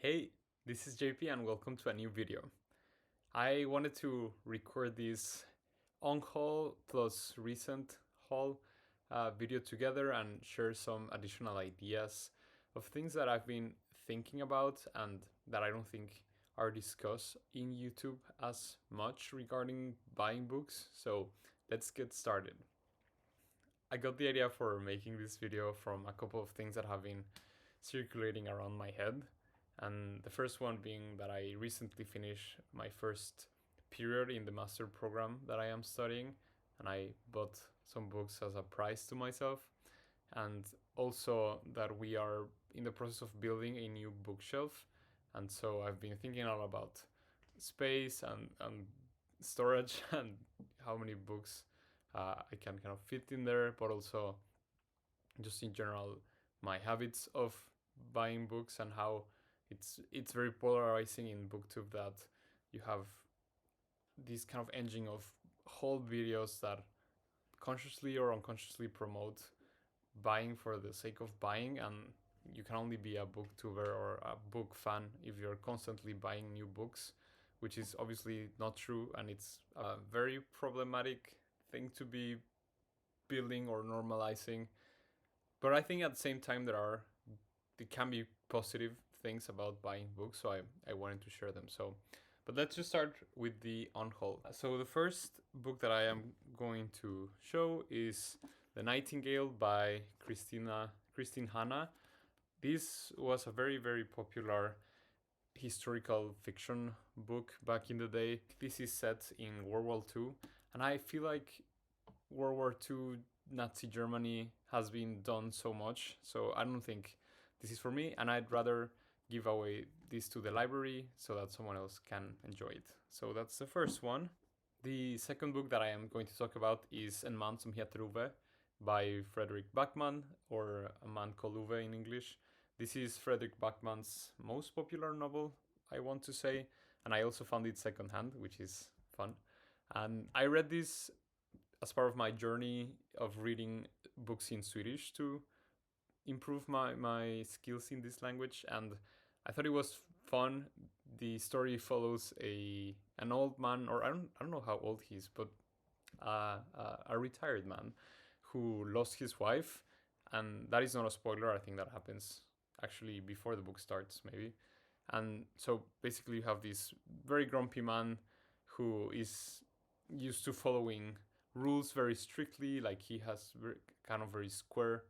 Hey, this is JP and welcome to a new video. I wanted to record this on-haul plus recent haul video together and share some additional ideas of things that I've been thinking about and that I don't think are discussed in YouTube as much regarding buying books. So let's get started. I got the idea for making this video from a couple of things that have been circulating around my head. And the first one being that I recently finished my first period in the master program that I am studying, and I bought some books as a prize to myself. And also that we are in the process of building a new bookshelf. And so I've been thinking all about space and storage and how many books I can kind of fit in there, but also just in general my habits of buying books and how it's very polarizing in booktube that you have this kind of engine of whole videos that consciously or unconsciously promote buying for the sake of buying, and you can only be a booktuber or a book fan if you're constantly buying new books, which is obviously not true, and it's a very problematic thing to be building or normalizing. But I think at the same time there can be positive things about buying books, so I wanted to share them. But let's just start with the unhaul. So the first book that I am going to show is The Nightingale by Christine Hanna. This was a very, very popular historical fiction book back in the day. This is set in World War II, and I feel like World War II Nazi Germany has been done so much, so I don't think this is for me, and I'd rather give away this to the library so that someone else can enjoy it. So that's the first one. The second book that I am going to talk about is En man som heter Ove by Fredrik Backman, or A Man Called Uwe in English. This is Fredrik Backman's most popular novel, I want to say, and I also found it secondhand, which is fun. And I read this as part of my journey of reading books in Swedish to improve my skills in this language, and I thought it was fun. The story follows an old man, or I don't know how old he is, but a retired man who lost his wife, and that is not a spoiler. I think that happens actually before the book starts, maybe. And so basically, you have this very grumpy man who is used to following rules very strictly, like he has kind of very square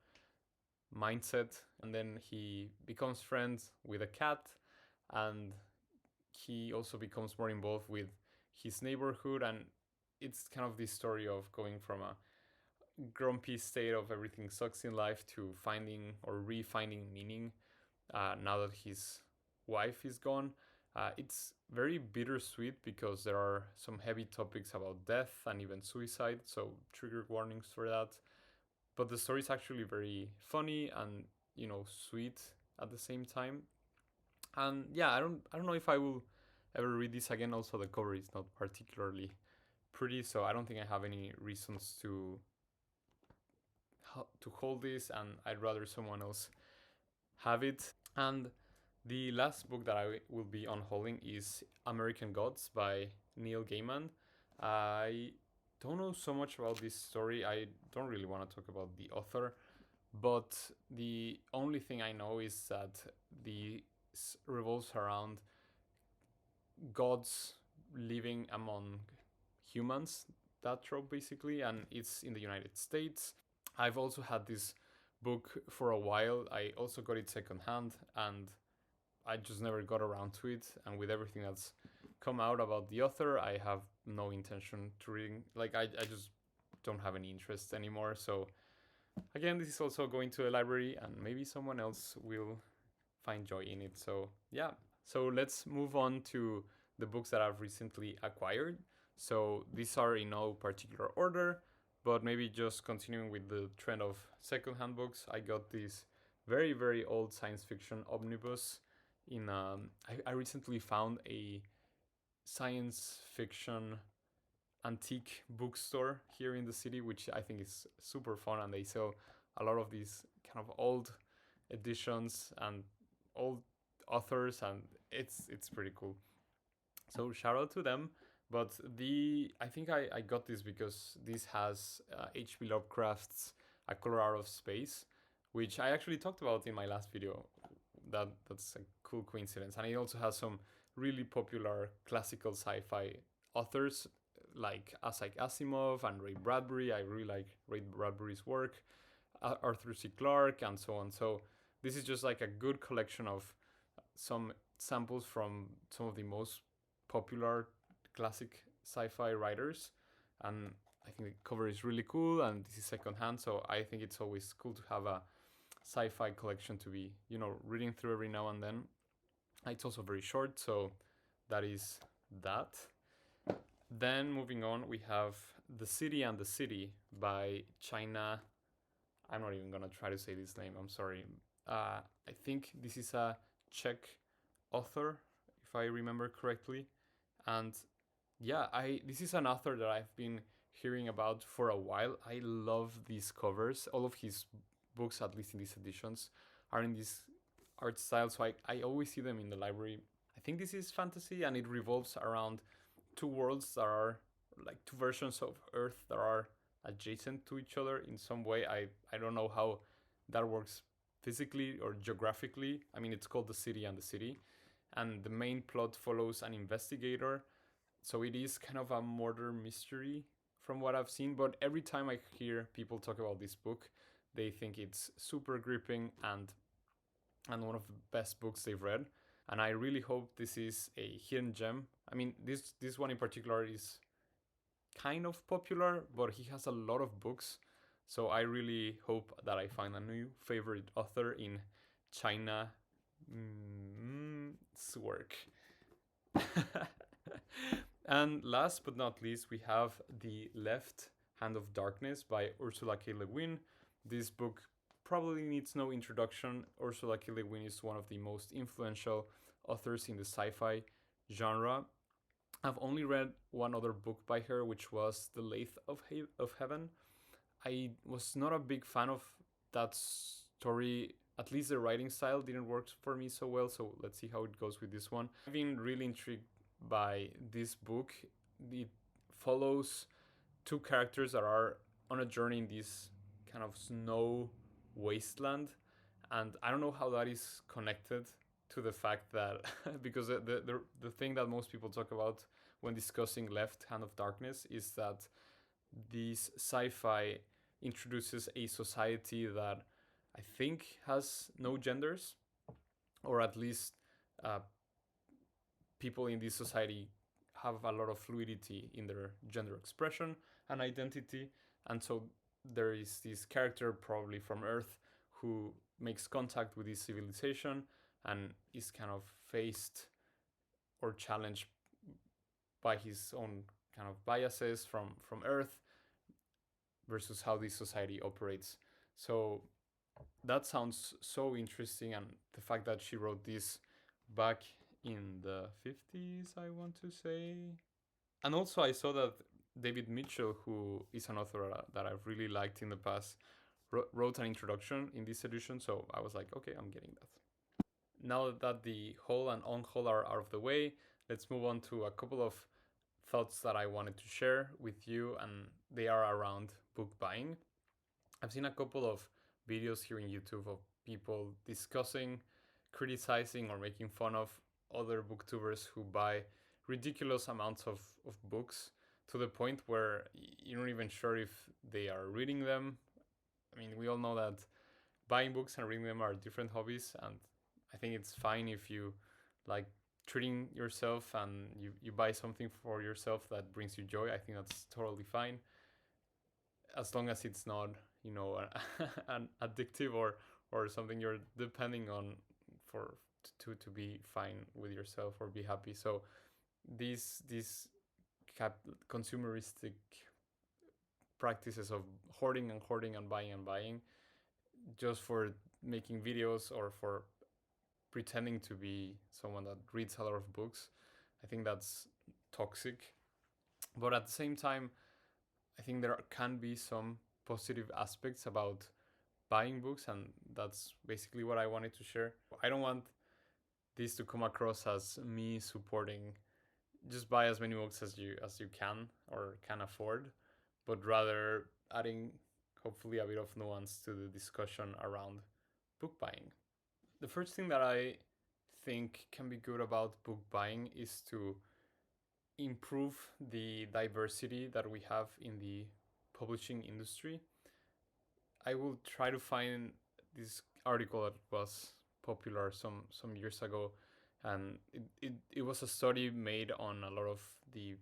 mindset, and then he becomes friends with a cat, and he also becomes more involved with his neighborhood, and it's kind of this story of going from a grumpy state of everything sucks in life to finding or refinding meaning now that his wife is gone. It's very bittersweet because there are some heavy topics about death and even suicide, so trigger warnings for that. But the story is actually very funny and sweet at the same time. And yeah, I don't know if I will ever read this again. Also, the cover is not particularly pretty, so I don't think I have any reasons to hold this, and I'd rather someone else have it. And the last book that I will be unhauling is American Gods by Neil Gaiman. I don't know so much about this story. I don't really want to talk about the author, but the only thing I know is that the revolves around gods living among humans, that trope basically, and it's in the United States. I've also had this book for a while. I also got it secondhand, and I just never got around to it. And with everything that's come out about the author, I have no intention to reading. Like I just don't have any interest anymore. So again, this is also going to a library, and maybe someone else will find joy in it. So yeah. So let's move on to the books that I've recently acquired. So these are in no particular order, but maybe just continuing with the trend of secondhand books. I got this very, very old science fiction omnibus in I recently found a science fiction antique bookstore here in the city, which I think is super fun, and they sell a lot of these kind of old editions and old authors, and it's pretty cool. So shout out to them. But I think I got this because this has H.P. Lovecraft's A Color Out of Space, which I actually talked about in my last video. That's a cool coincidence, and it also has some really popular classical sci-fi authors like Isaac Asimov and Ray Bradbury. I really like Ray Bradbury's work, Arthur C. Clarke, and so on. So this is just like a good collection of some samples from some of the most popular classic sci-fi writers, and I think the cover is really cool, and this is secondhand, so I think it's always cool to have a sci-fi collection to be, reading through every now and then. It's also very short, so that is that. Then moving on, we have The City and the City by China. I'm not even gonna try to say this name, I'm sorry. I think this is a Czech author, if I remember correctly. And yeah, this is an author that I've been hearing about for a while. I love these covers. All of his books, at least in these editions, are in this art style, so I always see them in the library. I think this is fantasy, and it revolves around two worlds that are like two versions of Earth that are adjacent to each other in some way. I don't know how that works physically or geographically. I mean, it's called The City and the City, and the main plot follows an investigator. So it is kind of a murder mystery from what I've seen, but every time I hear people talk about this book, they think it's super gripping and one of the best books they've read. And I really hope this is a hidden gem. I mean, this one in particular is kind of popular, but he has a lot of books. So I really hope that I find a new favorite author in China's work. And last but not least, we have The Left Hand of Darkness by Ursula K. Le Guin. This book probably needs no introduction. Ursula K. Le Guin is one of the most influential authors in the sci-fi genre. I've only read one other book by her, which was The Lathe of Heaven. I was not a big fan of that story. At least the writing style didn't work for me so well, so let's see how it goes with this one. I've been really intrigued by this book. It follows two characters that are on a journey in this kind of snow wasteland, and I don't know how that is connected to the fact that because the thing that most people talk about when discussing Left Hand of Darkness is that this sci-fi introduces a society that I think has no genders, or at least people in this society have a lot of fluidity in their gender expression and identity. And so there is this character, probably from Earth, who makes contact with this civilization and is kind of faced or challenged by his own kind of biases from Earth versus how this society operates. So that sounds so interesting, and the fact that she wrote this back in the 50s, I want to say. And also I saw that David Mitchell, who is an author that I've really liked in the past, wrote an introduction in this edition, so I was like, okay, I'm getting that. Now that the haul and unhaul are out of the way, let's move on to a couple of thoughts that I wanted to share with you, and they are around book buying. I've seen a couple of videos here in YouTube of people discussing, criticizing, or making fun of other booktubers who buy ridiculous amounts of books to the point where you're not even sure if they are reading them. I mean, we all know that buying books and reading them are different hobbies, and I think it's fine if you like treating yourself and you buy something for yourself that brings you joy. I think that's totally fine, as long as it's not, an addictive or something you're depending on to be fine with yourself or be happy. So these consumeristic practices of hoarding and buying just for making videos or for pretending to be someone that reads a lot of books, I think that's toxic. But at the same time, I think there can be some positive aspects about buying books, and that's basically what I wanted to share. I don't want this to come across as me supporting just buy as many books as you can or can afford, but rather adding hopefully a bit of nuance to the discussion around book buying. The first thing that I think can be good about book buying is to improve the diversity that we have in the publishing industry. I will try to find this article that was popular some years ago, and it was a study made on a lot of the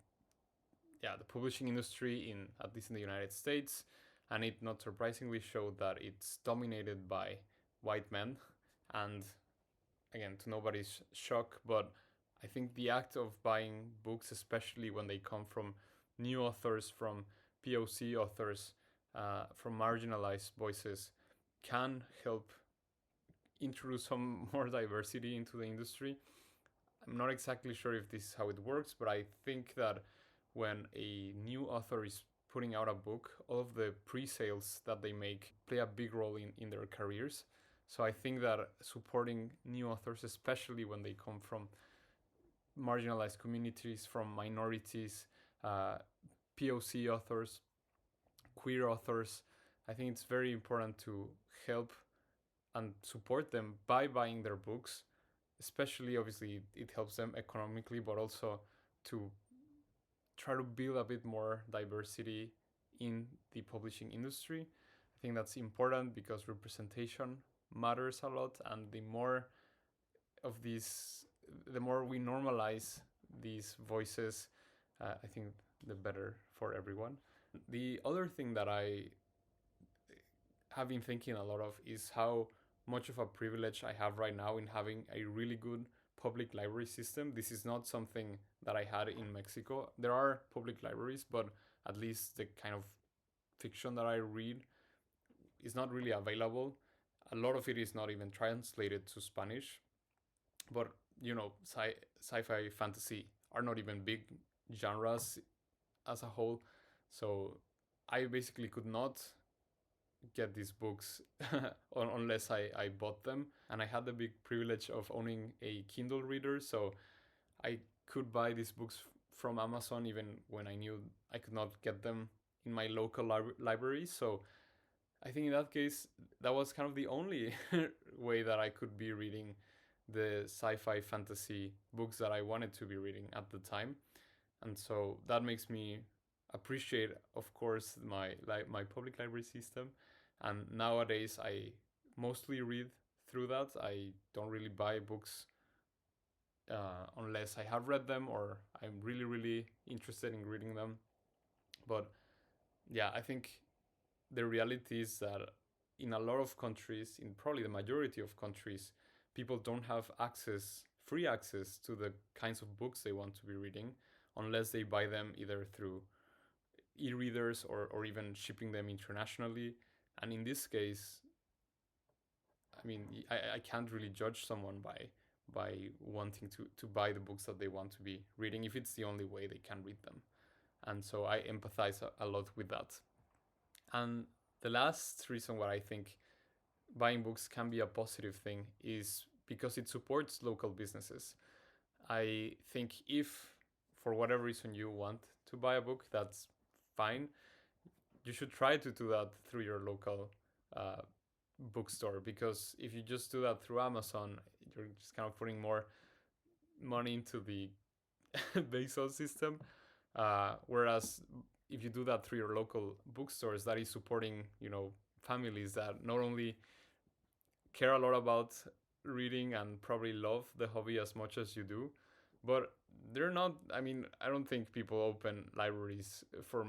the publishing industry in at least in the United States, and it not surprisingly showed that it's dominated by white men. And again, to nobody's shock, but I think the act of buying books, especially when they come from new authors, from POC authors, from marginalized voices, can help introduce some more diversity into the industry. I'm not exactly sure if this is how it works, but I think that when a new author is putting out a book, all of the pre-sales that they make play a big role in their careers. So I think that supporting new authors, especially when they come from marginalized communities, from minorities, POC authors, queer authors, I think it's very important to help and support them by buying their books. Especially, obviously, it helps them economically, but also to try to build a bit more diversity in the publishing industry. I think that's important because representation matters a lot, and the more of these, the more we normalize these voices, I think the better for everyone. The other thing that I have been thinking a lot of is how much of a privilege I have right now in having a really good public library system. This is not something that I had in Mexico. There are public libraries, but at least the kind of fiction that I read is not really available. A lot of it is not even translated to Spanish. But, you know, sci-fi fantasy are not even big genres as a whole. So I basically could not get these books unless I bought them. And I had the big privilege of owning a Kindle reader, so I could buy these books from Amazon even when I knew I could not get them in my local library. So I think in that case, that was kind of the only way that I could be reading the sci-fi fantasy books that I wanted to be reading at the time. And so that makes me appreciate, of course, my public library system. And nowadays I mostly read through that. I don't really buy books unless I have read them or I'm really, really interested in reading them. But yeah, I think the reality is that in a lot of countries, in probably the majority of countries, people don't have free access to the kinds of books they want to be reading unless they buy them either through e-readers or even shipping them internationally. And in this case, I mean, I can't really judge someone by wanting to buy the books that they want to be reading if it's the only way they can read them. And so I empathize a lot with that. And the last reason why I think buying books can be a positive thing is because it supports local businesses. I think if for whatever reason you want to buy a book, that's fine. You should try to do that through your local bookstore, because if you just do that through Amazon, you're just kind of putting more money into the Bezos system. Whereas if you do that through your local bookstores, that is supporting, you know, families that not only care a lot about reading and probably love the hobby as much as you do, but they're not, I mean, I don't think people open libraries for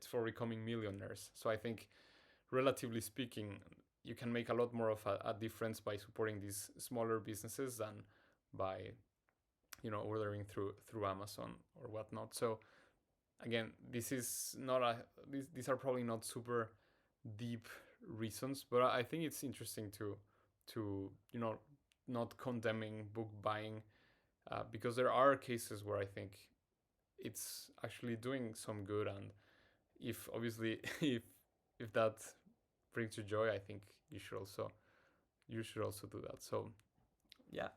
for becoming millionaires. So I think, relatively speaking, you can make a lot more of a difference by supporting these smaller businesses than by, you know, ordering through Amazon or whatnot. So again, these are probably not super deep reasons, but I think it's interesting to you know, not condemning book buying, because there are cases where I think it's actually doing some good, and if obviously if that brings you joy, I think you should also do that. So yeah,